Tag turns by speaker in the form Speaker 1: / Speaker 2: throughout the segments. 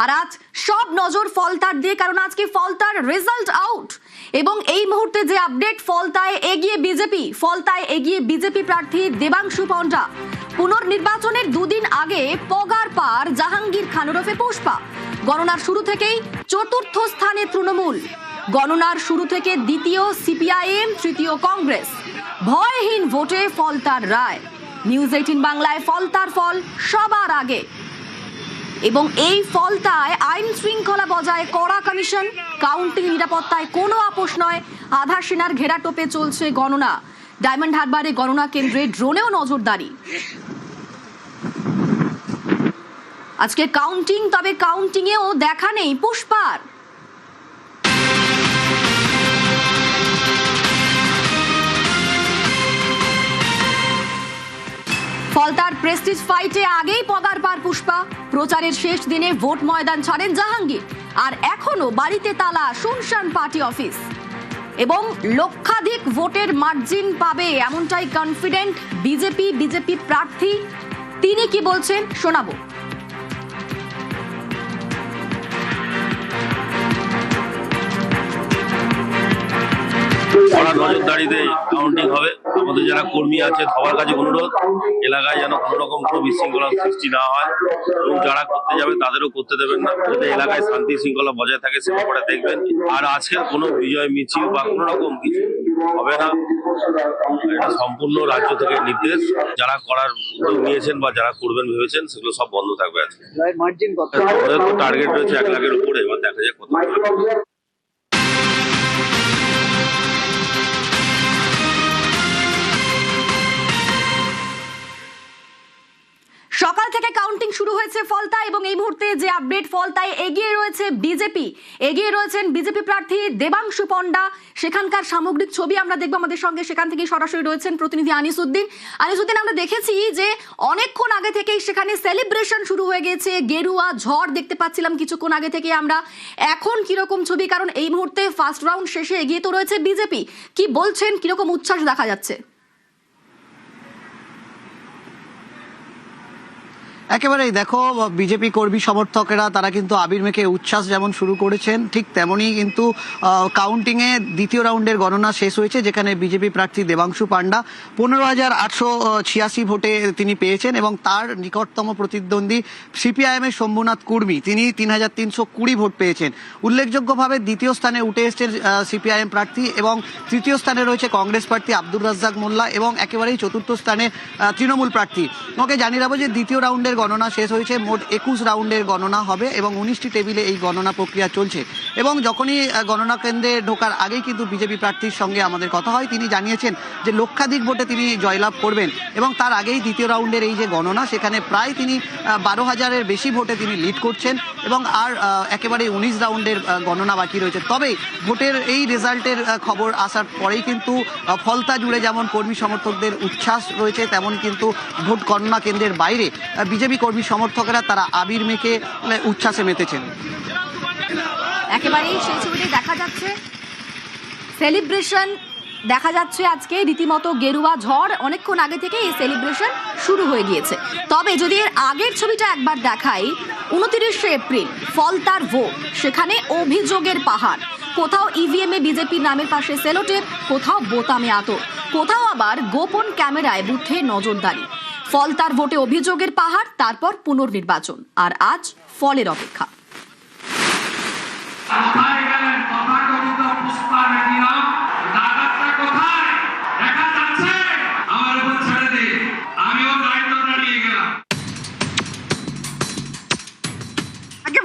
Speaker 1: আর আজ সব নজর ফলতার দিয়ে, কারণ আজকে ফলতার রেজাল্ট আউট এবং এই মুহূর্তে যে আপডেট, ফলতায় এগিয়ে বিজেপি প্রার্থী দেবাংশু পণ্ডা। পুনর্নির্বাচনের দুদিন আগে পগার পার জাহাঙ্গীর খান ওরফে পুষ্পা। গণনার শুরু থেকেই চতুর্থ স্থানে তৃণমূল, গণনার শুরু থেকে দ্বিতীয় সিপিআইএম, তৃতীয় কংগ্রেস। ভয়হীন ভোটে ফলতার রায়। নিউজ 18 বাংলায় ফলতার ফল সবার আগে। এবং এই ফলতায় আইন শৃঙ্খলা বজায় কড়া কমিশন, কাউন্টিং নিরাপত্তায় কোনো আপোষ নয়। আধার সেনার ঘেরাটোপে চলছে গণনা। ডায়মন্ড হারবারে গণনা কেন্দ্রে ড্রোনেও নজরদারি। আজকে কাউন্টিং, তবে কাউন্টিংয়েও দেখা নেই পুষ্পার। ফলতার প্রেস্টিজ ফাইটে আগেই পগার পার পুষ্পা। প্রচারের শেষ দিনে ভোট ময়দান ছাড়েন জাহাঙ্গীর। আর এখনো বাড়িতে তালা, শুনশান পার্টি অফিস। এবং লক্ষাধিক ভোটের মার্জিন পাবে এমনটাই কনফিডেন্ট বিজেপি প্রার্থী। তিনি কি বলছেন শোনাবো।
Speaker 2: নজরদারিতে কাউন্টিং হবে। আমাদের যারা কর্মী আছে সবার কাছে অনুরোধ, এলাকায় যেন কোনো রকম কোনো বিশৃঙ্খলা সৃষ্টি না হয় এবং যারা করতে যাবে তাদেরও করতে দেবেন না, যাতে এলাকায় শান্তি শৃঙ্খলা বজায় থাকে সে ব্যাপারে দেখবেন। আর আজকের কোনো বিজয় মিছিল বা কোনো রকম কিছু হবে না, এটা সম্পূর্ণ রাজ্য থেকে নির্দেশ। যারা করার উদ্যোগ নিয়েছেন বা যারা করবেন ভেবেছেন সেগুলো সব বন্ধ থাকবে। আজকে আমাদের তো টার্গেট রয়েছে 1 লাখের উপরে, এবার দেখা যায় কত।
Speaker 1: সকাল থেকে কাউন্টিং শুরু হয়েছে ফলতায় এবং এই মুহূর্তে যে আপডেট, ফলতায় এগিয়ে রয়েছেন বিজেপি প্রার্থী দেবাংশু পণ্ডা। সেখানকার সামগ্রিক ছবি আমরা দেখবো। আমাদের সঙ্গে সেখান থেকে সরাসরি রয়েছেন প্রতিনিধি আনিসুদ্দিন। আমরা দেখেছি যে অনেকক্ষণ আগে থেকেই সেখানে সেলিব্রেশন শুরু হয়ে গেছে, গেরুয়া ঝড় দেখতে পাচ্ছিলাম কিছুক্ষণ আগে থেকে আমরা। এখন কিরকম ছবি, কারণ এই মুহূর্তে ফার্স্ট রাউন্ড শেষে এগিয়ে তো রয়েছে বিজেপি, কি বলছেন, কিরকম উচ্ছ্বাস দেখা যাচ্ছে?
Speaker 3: একেবারেই দেখো, বিজেপি কর্মী সমর্থকেরা তারা কিন্তু আবির মেখে উচ্ছ্বাস যেমন শুরু করেছেন, ঠিক তেমনই কিন্তু কাউন্টিংয়ে দ্বিতীয় রাউন্ডের গণনা শেষ হয়েছে, যেখানে বিজেপি প্রার্থী দেবাংশু পণ্ডা 15,886 ভোটে তিনি পেয়েছেন এবং তার নিকটতম প্রতিদ্বন্দ্বী সিপিআইএম এর শম্ভুনাথ কুর্মী, তিনি 3,320 ভোট পেয়েছেন। উল্লেখযোগ্যভাবে দ্বিতীয় স্থানে উঠে এসেছেন সিপিআইএম প্রার্থী এবং তৃতীয় স্থানে রয়েছে কংগ্রেস প্রার্থী আব্দুর রাজ্জাক মোল্লা এবং একেবারেই চতুর্থ স্থানে তৃণমূল প্রার্থী। ওকে জানিয়ে রাখবো যে দ্বিতীয় রাউন্ডের গণনা শেষ হয়েছে, মোট 21 রাউন্ডের গণনা হবে এবং 19টি টেবিলে এই গণনা প্রক্রিয়া চলছে। এবং যখনই গণনা কেন্দ্রে ঢোকার আগেই কিন্তু বিজেপি প্রার্থীর সঙ্গে আমাদের কথা হয়, তিনি জানিয়েছেন যে লক্ষাধিক ভোটে তিনি জয়লাভ করবেন এবং তার আগেই দ্বিতীয় রাউন্ডের এই যে গণনা, সেখানে প্রায় তিনি 12,000-এর বেশি ভোটে তিনি লিড করছেন এবং আর একেবারে 19 রাউন্ডের গণনা বাকি রয়েছে। তবে ভোটের এই রেজাল্টের খবর আসার পরেই কিন্তু ফলতা জুড়ে যেমন কর্মী সমর্থকদের উচ্ছ্বাস রয়েছে, তেমন কিন্তু ভোট গণনা কেন্দ্রের বাইরে বিজেপি কর্মী সমর্থকেরা তারা আবির মেখে উচ্ছ্বাসে মেতেছেন।
Speaker 1: একেবারেই সেই ছবিটি দেখা যাচ্ছে, সেলিব্রেশন দেখা যাচ্ছে আজকে, রীতিমতো গেরুয়া ঝড়। অনেকক্ষণ আগে থেকে এই সেলিব্রেশন শুরু হয়ে গিয়েছে। তবে যদি এর আগের ছবিটা একবার দেখাই, 29শে এপ্রিল ফলতার ভোট, সেখানে অভিযোগের পাহাড়। কোথাও ইভিএম এ বিজেপির নামের পাশে সেলোটেপ, কোথাও বোতামে আতর, কোথাও আবার গোপন ক্যামেরায় বুথে নজরদারি। ফলতার ভোটে অভিযোগের পাহাড়, তারপর পুনর্নির্বাচন, আর আজ ফলের অপেক্ষা।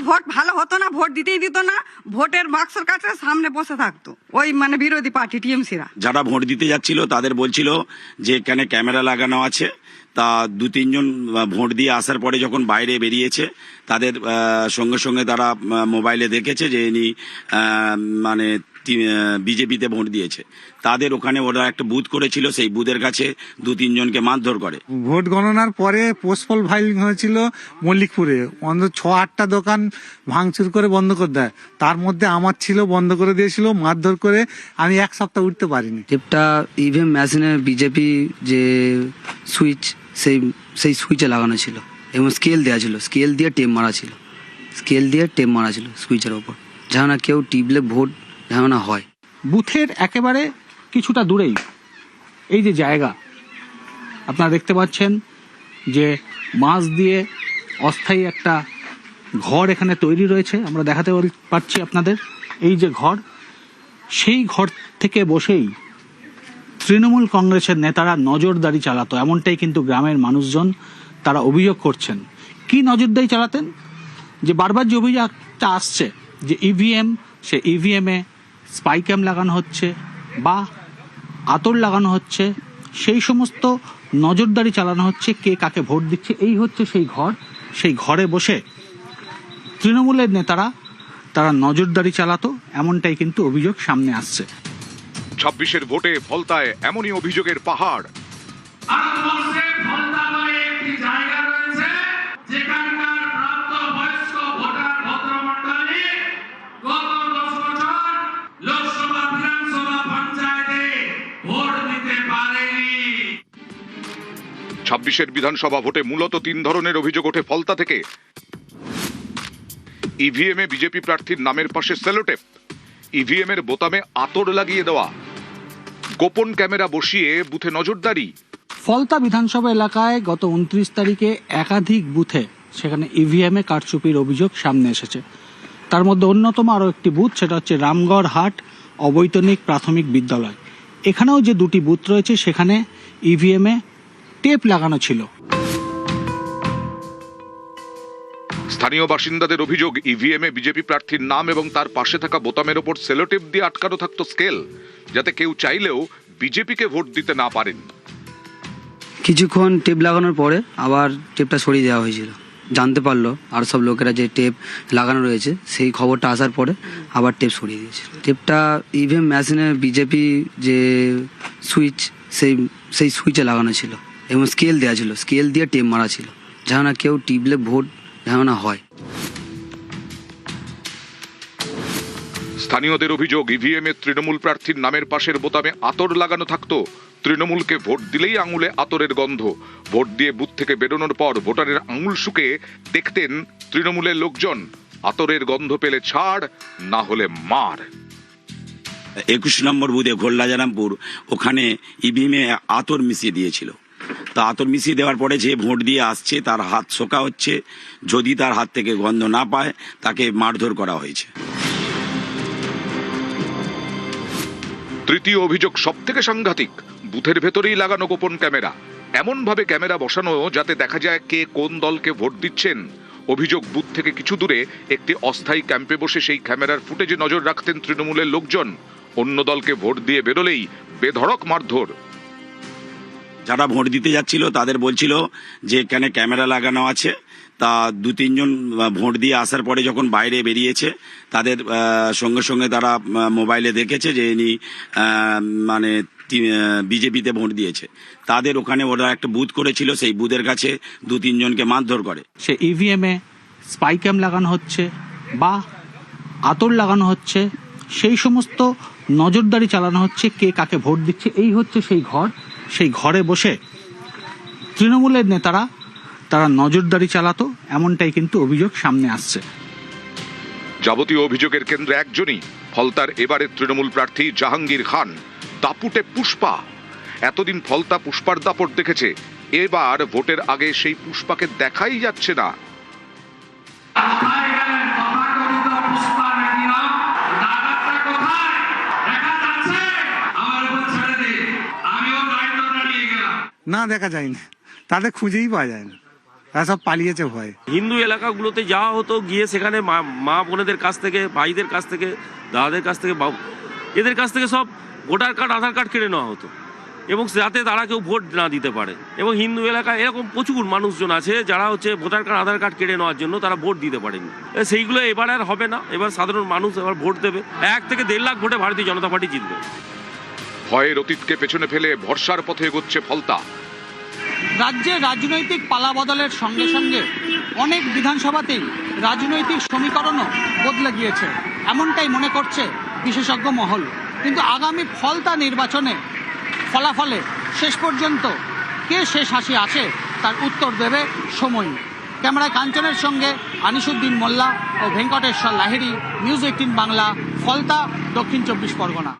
Speaker 4: ভোট ভালো হতো না, ভোট দিতেই দিত না, ভোটের বাক্সের কাছে সামনে বসে থাকতো ওই বিরোধী পার্টি টিএমসিরা।
Speaker 5: যারা ভোট দিতে যাচ্ছিল তাদের বলছিল যে এখানে ক্যামেরা লাগানো আছে। তা 2-3 জন ভোট দিয়ে আসার পরে যখন বাইরে বেরিয়েছে, তাদের সঙ্গে সঙ্গে তারা মোবাইলে দেখেছে যে ইনি বিজেপিতে ভোট দিয়েছে। তাদের ওখানে ওরা একটা বুথ করেছিল, সেই বুথের কাছে 2-3 জনকে মারধর করে।
Speaker 6: ভোট গণনার পরে পোস্টপল ফাইলিং হয়েছিল মল্লিকপুরে, অন্তত 6-8টা দোকান ভাঙচুর করে বন্ধ করে দেয়। তার মধ্যে আমার ছিল, বন্ধ করে দিয়েছিল মারধর করে। আমি 1 সপ্তাহ উঠতে পারিনি।
Speaker 7: টেপটা ইভিএম মেশিনে বিজেপি যে সুইচ, সেই সুইচে লাগানো ছিল এবং স্কেল দেওয়া ছিল, স্কেল দিয়ে টেপ মারা ছিল। স্কেল দিয়ে টেপ মারা ছিল সুইচের ওপর, যেন না কেউ টিপলে ভোট যেন না হয়।
Speaker 8: বুথের একেবারে কিছুটা দূরেই এই যে জায়গা আপনারা দেখতে পাচ্ছেন যে বাঁশ দিয়ে অস্থায়ী একটা ঘর এখানে তৈরি রয়েছে, আমরা দেখাতে পারছি আপনাদের। এই যে ঘর, সেই ঘর থেকে বসেই তৃণমূল কংগ্রেসের নেতারা নজরদারি চালাতো, এমনটাই কিন্তু গ্রামের মানুষজন তারা অভিযোগ করছেন। কি নজরদারি চালাতেন? যে বারবার যে অভিযোগটা আসছে যে ইভিএম, সে ইভিএমে স্পাই ক্যাম লাগানো হচ্ছে বা আতর লাগানো হচ্ছে, সেই সমস্ত নজরদারি চালানো হচ্ছে কে কাকে ভোট দিচ্ছে। এই হচ্ছে সেই ঘর, সেই ঘরে বসে তৃণমূলের নেতারা তারা নজরদারি চালাতো, এমনটাই কিন্তু অভিযোগ সামনে আসছে।
Speaker 9: 26-এর ভোটে ফলতায় এমনই অভিযোগের পাহাড়। ছাব্বিশের বিধানসভা ভোটে মূলত 3 ধরনের অভিযোগ ওঠে ফলতা থেকে। ইভিএমে বিজেপি প্রার্থীর নামের পাশে সেলোটেপ, ইভিএম এর বোতামে আতর লাগিয়ে দেওয়া, গোপন ক্যামেরা বসিয়ে বুথে নজরদারি।
Speaker 8: ফলতা বিধানসভা এলাকায় গত 29 তারিখে একাধিক বুথে সেখানে ইভিএমে কারচুপির অভিযোগ সামনে এসেছে। তার মধ্যে অন্যতম আরও একটি বুথ, সেটা হচ্ছে রামগড় হাট অবৈতনিক প্রাথমিক বিদ্যালয়। এখানেও যে 2টি বুথ রয়েছে সেখানে ইভিএমে টেপ লাগানো ছিল।
Speaker 9: স্থানীয় বাসিন্দাদের অভিযোগ, ইভিএমে বিজেপি প্রার্থীর নাম এবং তার পাশে থাকা বোতামের ওপর সেলোটেপ দিয়ে আটকানো থাকতো স্কেল, যাতে কেউ চাইলেও বিজেপিকে ভোট দিতে না পারেন।
Speaker 7: কিছুক্ষণ টেপ লাগানোর পরে আবার টেপটা সরিয়ে দেওয়া হয়েছিল। জানতে পারলো আর সব লোকেরা যে টেপ লাগানো রয়েছে, সেই খবরটা আসার পরে আবার টেপ সরিয়ে দিয়েছে। টেপটা ইভিএম মেশিনে বিজেপি যে সুইচ, সেই সুইচে লাগানো ছিল এবং স্কেল দেওয়া ছিল, স্কেল দিয়ে টেপ মারা ছিল, যেন না কেউ টিপলে ভোট যেন না হয়।
Speaker 9: স্থানীয়দের অভিযোগ, ইভিএম এ তৃণমূল প্রার্থীর নামের পাশের বোতামে আতর লাগানো থাকতো। তৃণমূলকে ভোট দিলেই আঙুলে আতরের গন্ধ। ভোট দিয়ে বুথ থেকে বেরোনোর পর ভোটারের আঙুল শুকে দেখতেন তৃণমূলের লোকজন। আতরের গন্ধ পেলে ছাড়, না হলে মার।
Speaker 5: 21 নম্বর বুথে ঘোল্লাজারামপুর, ওখানে ইভিএমে আতর মিশিয়ে দিয়েছিল। তা আতর মিশিয়ে দেওয়ার পরে যে ভোট দিয়ে আসছে তার হাত শোকা হচ্ছে, যদি তার হাত থেকে গন্ধ না পায় তাকে মারধর করা হয়েছে।
Speaker 9: তৃতীয় অভিযোগ সবথেকে সাংঘাতিক, বুথের ভেতরেই লাগানো গোপন ক্যামেরা। এমন ভাবে ক্যামেরা বসানো যাতে দেখা যায় কে কোন দলকে ভোট দিচ্ছেন। অভিযোগ, বুথ থেকে কিছু দূরে একটি অস্থায়ী ক্যাম্পে বসে সেই ক্যামেরার ফুটেজে নজর রাখতেন তৃণমূলের লোকজন। অন্য দলকে ভোট দিয়ে বেরোলেই বেধড়ক মারধর।
Speaker 5: যারা ভোট দিতে যাচ্ছিল তাদের বলছিল যে এখানে ক্যামেরা লাগানো আছে। তা 2-3 জন ভোট দিয়ে আসার পরে যখন বাইরে বেরিয়েছে, তাদের সঙ্গে সঙ্গে তারা মোবাইলে দেখেছে যে ইনি মানে বিজেপিতে ভোট দিয়েছে। তাদের ওখানে ওরা একটা বুথ করেছিল, সেই বুথের কাছে 2-3 জনকে মারধর করে।
Speaker 8: সে ইভিএমে স্পাই ক্যাম লাগানো হচ্ছে বা আতর লাগানো হচ্ছে, সেই সমস্ত নজরদারি চালানো হচ্ছে কে কাকে ভোট দিচ্ছে। এই হচ্ছে সেই ঘর, সেই ঘরে বসে তৃণমূলের নেতারা তারা নজরদারি চালাতো, এমনটাই কিন্তু অভিযোগ সামনে আসছে।
Speaker 9: যাবতীয় অভিযোগের কেন্দ্রে একজনই, ফলতার এবারের তৃণমূল প্রার্থী জাহাঙ্গীর খান। দাপুটে পুষ্পা। এতদিন ফলতা পুষ্পার দাপট দেখেছে, এবার ভোটের আগে সেই পুষ্পাকে দেখাই যাচ্ছে না।
Speaker 6: না, দেখা যায়নি, তাদের খুঁজেই পাওয়া যায় না, তারা সব পালিয়েছে ভয়ে।
Speaker 2: হিন্দু এলাকাগুলোতে যাওয়া হতো, গিয়ে সেখানে মা বোনেদের কাছ থেকে, ভাইদের কাছ থেকে, দাদাদের কাছ থেকে, এদের কাছ থেকে সব ভোটার কার্ড, আধার কার্ড কেড়ে নেওয়া হতো, এবং যাতে তারা কেউ ভোট না দিতে পারে। এবং হিন্দু এলাকায় এরকম প্রচুর মানুষজন আছে যারা হচ্ছে ভোটার কার্ড, আধার কার্ড কেড়ে নেওয়ার জন্য তারা ভোট দিতে পারেনি। সেইগুলো এবার আর হবে না। এবার সাধারণ মানুষ এবার ভোট দেবে। 1 থেকে 1.5 লাখ ভোটে ভারতীয় জনতা পার্টি জিতবে।
Speaker 9: ভয়ের অতীতকে পেছনে ফেলে ভরসার পথে এগোচ্ছে ফলতা।
Speaker 8: রাজ্যে রাজনৈতিক পালাবদলের সঙ্গে সঙ্গে অনেক বিধানসভাতেই রাজনৈতিক সমীকরণও বদলে গিয়েছে, এমনটাই মনে করছে বিশেষজ্ঞ মহল। কিন্তু আগামী ফলতা নির্বাচনে ফলাফলে শেষ পর্যন্ত কে শেষ হাসি আছে তার উত্তর দেবে সময়। ক্যামেরায় কাঞ্চনের সঙ্গে আনিসুদ্দিন মোল্লা ও ভেঙ্কটেশ্বর লাহিড়ী, নিউজ 18 বাংলা, ফলতা, দক্ষিণ 24 পরগনা।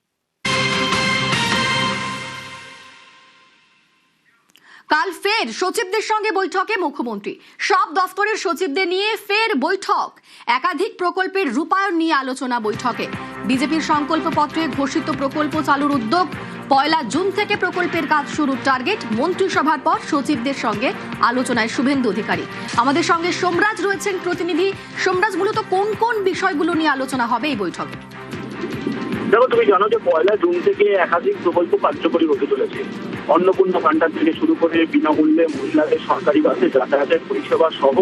Speaker 1: কাল ফের সচিবদের সঙ্গে বৈঠকে মুখ্যমন্ত্রী, সব দফতরের সচিবদের নিয়ে ফের বৈঠক, একাধিক প্রকল্পের রূপায়ণ নিয়ে আলোচনা বৈঠকে। বিজেপির সংকল্পপত্রে ঘোষিত প্রকল্প চালুর উদ্যোগ, 1 জুন থেকে প্রকল্পের কাজ শুরুর টার্গেট। মন্ত্রিসভার পর সচিবদের সঙ্গে আলোচনায় শুভেন্দু অধিকারী। আমাদের সঙ্গে সোমরাজ রয়েছেন প্রতিনিধি। সোমরাজ, মূলত কোন কোন বিষয়গুলো নিয়ে আলোচনা হবে এই বৈঠকে?
Speaker 10: দেখো, তুমি জানো যে 1 জুন থেকে একাধিক প্রকল্প কার্যকরী হতে চলেছে। অন্নপূর্ণা ভান্ডার থেকে শুরু করে বিনামূল্যে মহিলাদের সরকারি বাসে যাতায়াতের পরিষেবা সহ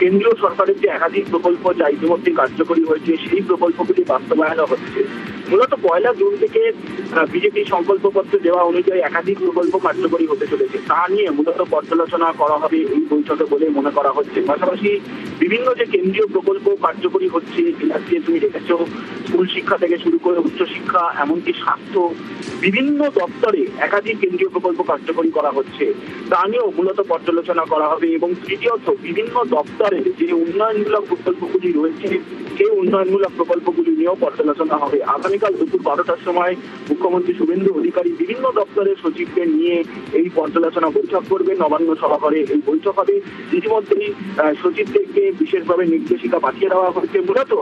Speaker 10: কেন্দ্রীয় সরকারের যে একাধিক প্রকল্প যা ইতিমধ্যে কার্যকরী হয়েছে সেই প্রকল্পগুলি বাস্তবায়ন হচ্ছে। মূলত 1 জুন থেকে বিজেপি সংকল্পপত্রে দেওয়া অনুযায়ী একাধিক প্রকল্প কার্যকরী হতে চলেছে, তা নিয়ে মূলত পর্যালোচনা করা হবে এই বৈঠকে বলে মনে করা হচ্ছে। পাশাপাশি বিভিন্ন যে কেন্দ্রীয় প্রকল্প কার্যকরী হচ্ছে, আজকে তুমি দেখেছো স্কুল শিক্ষা থেকে শুরু করে উচ্চশিক্ষা, এমনকি স্বাস্থ্য, বিভিন্ন দপ্তরে একাধিক কেন্দ্রীয় প্রকল্প কার্যকরী করা হচ্ছে, তা নিয়েও মূলত পর্যালোচনা করা হবে। এবং তৃতীয়ত, বিভিন্ন দপ্তরে যে উন্নয়নমূলক প্রকল্পগুলি রয়েছে সেই উন্নয়নমূলক প্রকল্পগুলি নিয়েও পর্যালোচনা হবে। আগামীকাল দুপুর 12টার সময় মুখ্যমন্ত্রী শুভেন্দু অধিকারী বিভিন্ন দপ্তরের সচিবদের নিয়ে এই পর্যালোচনা বৈঠক করবেন। নবান্ন সভাঘরে এই বৈঠক হবে। ইতিমধ্যেই সচিবদেরকে বিশেষভাবে নির্দেশিকা পাঠিয়ে দেওয়া হয়েছে। মূলত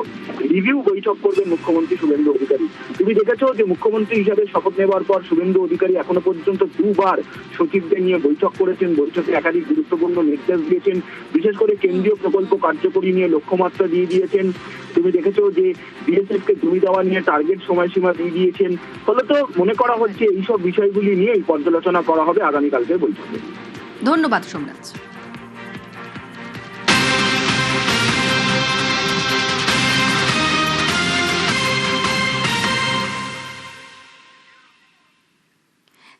Speaker 10: রিভিউ বৈঠক করবেন মুখ্যমন্ত্রী শুভেন্দু অধিকারী। তুমি দেখেছো যে মুখ্যমন্ত্রী হিসাবে শপথ নেওয়ার পর শুভেন্দু অধিকারী এখনো পর্যন্ত 2 বার সচিবদের নিয়ে বৈঠক করেছেন। বৈঠকে একাধিক গুরুত্বপূর্ণ নির্দেশ দিয়েছেন, বিশেষ করে কেন্দ্রীয় প্রকল্প কার্যকরী নিয়ে লক্ষ্যমাত্রা দিয়ে দিয়েছেন। তুমি দেখেছো যে বিএসএফ কে জমি দেওয়া নিয়ে টার্গেট সময়সীমা দিয়ে দিয়েছেন। ফলত মনে করা হচ্ছে এইসব বিষয়গুলি নিয়েই পর্যালোচনা করা হবে আগামীকালকের বৈঠকে।
Speaker 1: ধন্যবাদ সোমরাজ।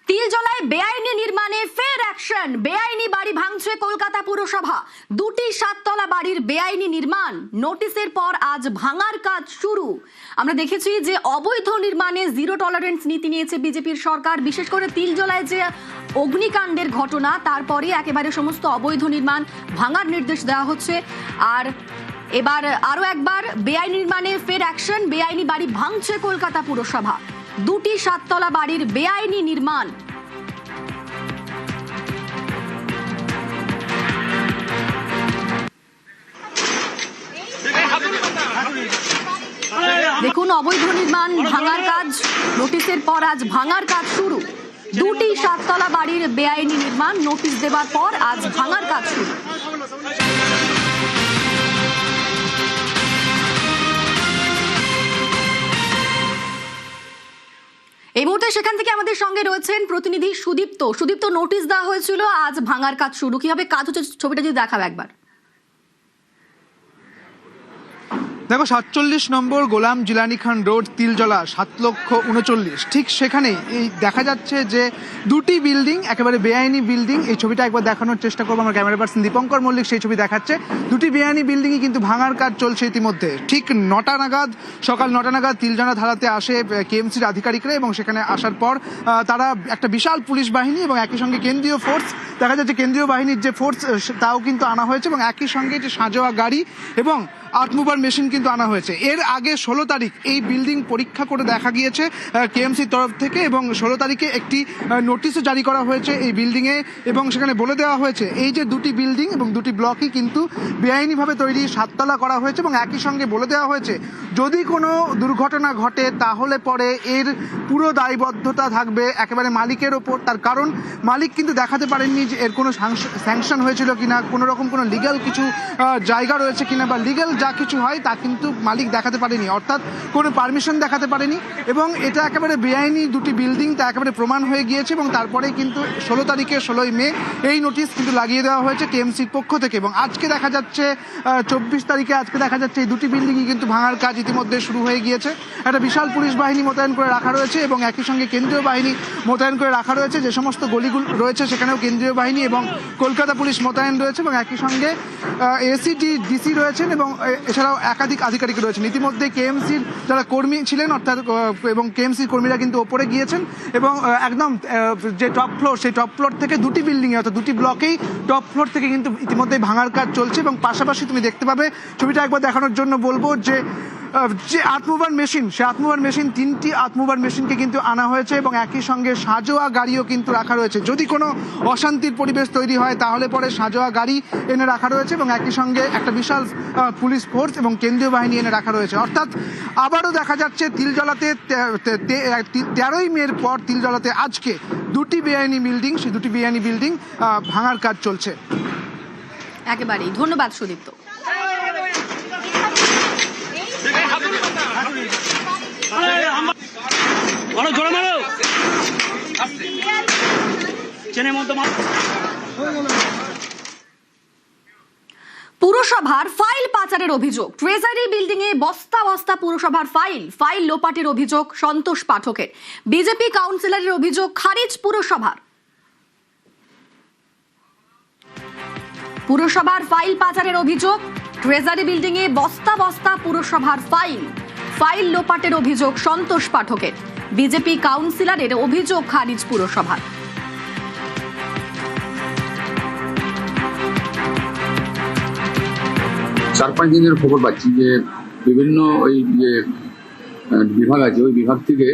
Speaker 1: তিলজলায় বেআইনি নির্মাণে ফের অ্যাকশন, বেআইনি বাড়ি ভাঙছে কলকাতা পুরসভা। 2টি 7তলা বাড়ির বেআইনি নির্মাণ, নোটিশের পর আজ ভাঙার কাজ শুরু। আমরা দেখেছি যে অবৈধ নির্মাণে জিরো টলারেন্স নীতি নিয়েছে বিজেপির সরকার। বিশেষ করে তিলজলায় যে অগ্নিকাণ্ডের ঘটনা, তারপরে একেবারে সমস্ত অবৈধ নির্মাণ ভাঙার নির্দেশ দেওয়া হচ্ছে। আর এবার আরো একবার বেআইনি নির্মাণে ফের অ্যাকশন, বেআইনি বাড়ি ভাঙছে কলকাতা পুরসভা। 2টি 7তলা বাড়ির বেআইনি নির্মাণ। দেখুন, অবৈধ নির্মাণ ভাঙার কাজ, নোটিশের পর আজ ভাঙার কাজ শুরু। 2টি 7তলা বাড়ির বেআইনি নির্মাণ, নোটিশ দেওয়ার পর আজ ভাঙার কাজ শুরু। এই মুহূর্তে সেখান থেকে আমাদের সঙ্গে রয়েছেন প্রতিনিধি সুদীপ্ত। সুদীপ্ত, নোটিশ দেওয়া হয়েছিল, আজ ভাঙার কাজ শুরু, কিভাবে কাজ হচ্ছে ছবিটা যদি দেখাবে একবার।
Speaker 11: দেখো, 47 নম্বর গোলাম জিলানি খান রোড, তিলজলা, 7,39,000, ঠিক সেখানেই এই দেখা যাচ্ছে যে 2টি বিল্ডিং একেবারে বেআইনি বিল্ডিং। এই ছবিটা একবার দেখানোর চেষ্টা করবো, আমার ক্যামেরা পার্সন দীপঙ্কর মল্লিক সেই ছবি দেখাচ্ছে। 2টি বেআইনি বিল্ডিংই কিন্তু ভাঙার কাজ চলছে ইতিমধ্যে। ঠিক 9টা নাগাদ, সকাল 9টা নাগাদ তিলজলা থানাতে আসে কেএমসির আধিকারিকরা, এবং সেখানে আসার পর তারা একটা বিশাল পুলিশ বাহিনী এবং একই সঙ্গে কেন্দ্রীয় ফোর্স, দেখা যাচ্ছে কেন্দ্রীয় বাহিনীর যে ফোর্স তাও কিন্তু আনা হয়েছে, এবং একই সঙ্গে যে সাঁজোয়া গাড়ি এবং আর্টমুভার মেশিন কিন্তু আনা হয়েছে। এর আগে 16 তারিখ এই বিল্ডিং পরীক্ষা করে দেখা গিয়েছে কেএমসির তরফ থেকে, এবং 16 তারিখে একটি নোটিশও জারি করা হয়েছে এই বিল্ডিংয়ে, এবং সেখানে বলে দেওয়া হয়েছে এই যে 2টি বিল্ডিং এবং 2টি ব্লকই কিন্তু বেআইনিভাবে তৈরি, 7তলা করা হয়েছে, এবং একই সঙ্গে বলে দেওয়া হয়েছে যদি কোনো দুর্ঘটনা ঘটে তাহলে পরে এর পুরো দায়বদ্ধতা থাকবে একেবারে মালিকের ওপর। তার কারণ মালিক কিন্তু দেখাতে পারেননি যে এর কোনো স্যাংশন হয়েছিল কিনা, কোনো রকম কোনো লিগ্যাল কিছু জায়গা রয়েছে কিনা, বা লিগ্যাল যা কিছু হয় তা কিন্তু মালিক দেখাতে পারেনি, অর্থাৎ কোনো পারমিশন দেখাতে পারেনি, এবং এটা একেবারে বেআইনি 2টি বিল্ডিং তা একেবারে প্রমাণ হয়ে গিয়েছে। এবং তারপরে কিন্তু 16 তারিখে 16ই মে এই নোটিশ কিন্তু লাগিয়ে দেওয়া হয়েছে কেএমসির পক্ষ থেকে, এবং আজকে দেখা যাচ্ছে 24 তারিখে আজকে দেখা যাচ্ছে এই 2টি বিল্ডিংই কিন্তু ভাঙার কাজ ইতিমধ্যে শুরু হয়ে গিয়েছে। একটা বিশাল পুলিশ বাহিনী মোতায়েন করে রাখা রয়েছে, এবং একই সঙ্গে কেন্দ্রীয় বাহিনী মোতায়েন করে রাখা রয়েছে। যে সমস্ত গলিগুলো রয়েছে সেখানেও কেন্দ্রীয় বাহিনী এবং কলকাতা পুলিশ মোতায়েন রয়েছে, এবং একই সঙ্গে এসিডি ডিসি রয়েছেন, এবং এছাড়াও একাধিক আধিকারিক রয়েছেন। ইতিমধ্যে কেএমসির যারা কর্মী ছিলেন অর্থাৎ এবং কেএমসির কর্মীরা কিন্তু ওপরে গিয়েছেন এবং একদম যে টপ ফ্লোর সেই টপ ফ্লোর থেকে দুটি বিল্ডিংয়ে অর্থাৎ দুটি ব্লকেই টপ ফ্লোর থেকে কিন্তু ইতিমধ্যে ভাঙার কাজ চলছে এবং পাশাপাশি তুমি দেখতে পাবে ছবিটা একবার দেখানোর জন্য বলবো যে আত্মবান মেশিন, সে আত্মবান মেশিন 3টি আত্মবান মেশিনকে কিন্তু আনা হয়েছে এবং একই সঙ্গে সাজোয়া গাড়িও কিন্তু রাখা রয়েছে। যদি কোনো অশান্তির পরিবেশ তৈরি হয় তাহলে পরে সাজোয়া গাড়ি এনে রাখা রয়েছে এবং একই সঙ্গে একটা বিশাল পুলিশ ফোর্স এবং কেন্দ্রীয় বাহিনী এনে রাখা রয়েছে। অর্থাৎ আবারও দেখা যাচ্ছে তিলজলাতে 13ই মের পর তিলজলাতে আজকে দুটি বেআইনি বিল্ডিং, সেই দুটি বেআইনি বিল্ডিং ভাঙার কাজ চলছে।
Speaker 1: একেবারেই ধন্যবাদ সুদীপ্ত। পুরসভার ফাইল পাচারের অভিযোগ, ট্রেজারি বিল্ডিং এ বস্তা বস্তা পুরসভার ফাইল লোপাটের অভিযোগ সন্তোষ পাঠকের। বিজেপি কাউন্সিলরের অভিযোগ খারিজ পুরসভার। পুরসভার ফাইল পাচারের অভিযোগ, ট্রেজারি বিল্ডিং এ বস্তা বস্তা পুরসভার ফাইল লোপাটের অভিযোগ সন্তোষ পাঠকের। বিজেপি কাউন্সিলরের অভিযোগ খারিজ পুরসভার।
Speaker 12: 4-5 দিনের খবর পাচ্ছি যে বিভিন্ন ওই যে বিভাগ আছে ওই বিভাগ থেকে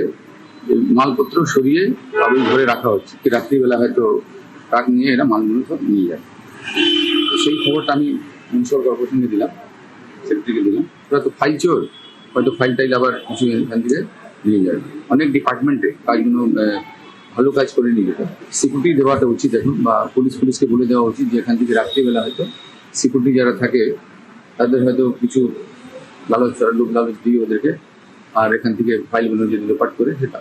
Speaker 12: মালপত্র সরিয়ে কাগজ ভরে রাখা হচ্ছে, কি রাত্রিবেলা হয়তো ট্রাক নিয়ে এরা মালগুলো সব নিয়ে যায়। সেই খবরটা আমি মিউনিসিপাল কর্পোরেশনকে দিলাম, সেক্রেটারিকে দিলাম। ওরা তো ফাইল চোর, হয়তো ফাইল টাইল আবার কিছু এখান থেকে নিয়ে যাবে। অনেক ডিপার্টমেন্টে কাজগুলো ভালো কাজ করে নিয়ে যেতে, সিকিউরিটি দেওয়াটা উচিত এখন, বা পুলিশকে বলে দেওয়া উচিত যে এখান থেকে রাত্রিবেলা হয়তো সিকিউরিটি যারা থাকে তাদের হয়তো কিছু লালচ দিয়ে ওদেরকে, আর এখান থেকে ফাইলগুলো যদি লোপাট করে সেটা